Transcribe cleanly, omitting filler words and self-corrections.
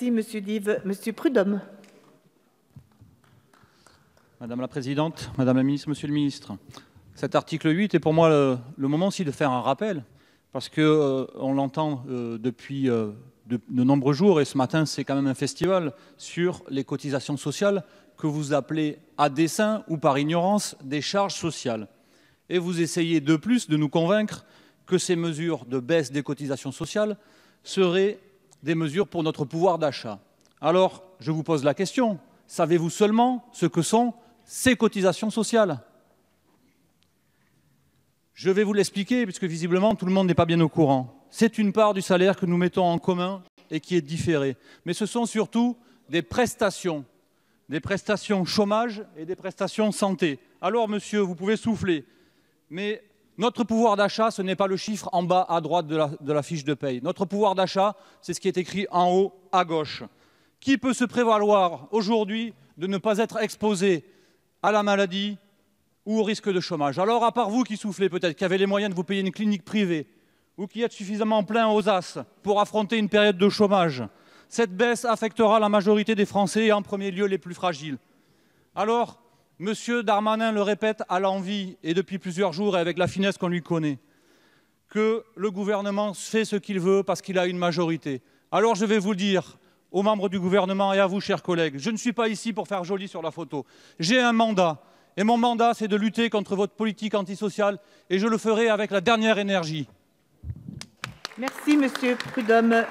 Merci, Monsieur Dive. Monsieur Prudhomme. Madame la Présidente, Madame la Ministre, Monsieur le Ministre, cet article 8 est pour moi le moment aussi de faire un rappel, parce qu'on l'entend depuis de nombreux jours, et ce matin c'est quand même un festival, sur les cotisations sociales que vous appelez à dessein ou par ignorance des charges sociales. Et vous essayez de plus de nous convaincre que ces mesures de baisse des cotisations sociales seraient des mesures pour notre pouvoir d'achat. Alors, je vous pose la question, savez-vous seulement ce que sont ces cotisations sociales? Je vais vous l'expliquer, puisque visiblement tout le monde n'est pas bien au courant. C'est une part du salaire que nous mettons en commun et qui est différée. Mais ce sont surtout des prestations chômage et des prestations santé. Alors, monsieur, vous pouvez souffler, mais notre pouvoir d'achat, ce n'est pas le chiffre en bas à droite de la fiche de paye. Notre pouvoir d'achat, c'est ce qui est écrit en haut à gauche. Qui peut se prévaloir aujourd'hui de ne pas être exposé à la maladie ou au risque de chômage? Alors, à part vous qui soufflez peut-être, qui avez les moyens de vous payer une clinique privée, ou qui êtes suffisamment plein aux as pour affronter une période de chômage, cette baisse affectera la majorité des Français et en premier lieu les plus fragiles. Alors, M. Darmanin le répète à l'envi et depuis plusieurs jours et avec la finesse qu'on lui connaît, que le gouvernement fait ce qu'il veut parce qu'il a une majorité. Alors je vais vous le dire aux membres du gouvernement et à vous, chers collègues, je ne suis pas ici pour faire joli sur la photo. J'ai un mandat et mon mandat, c'est de lutter contre votre politique antisociale et je le ferai avec la dernière énergie. Merci, Monsieur Prudhomme.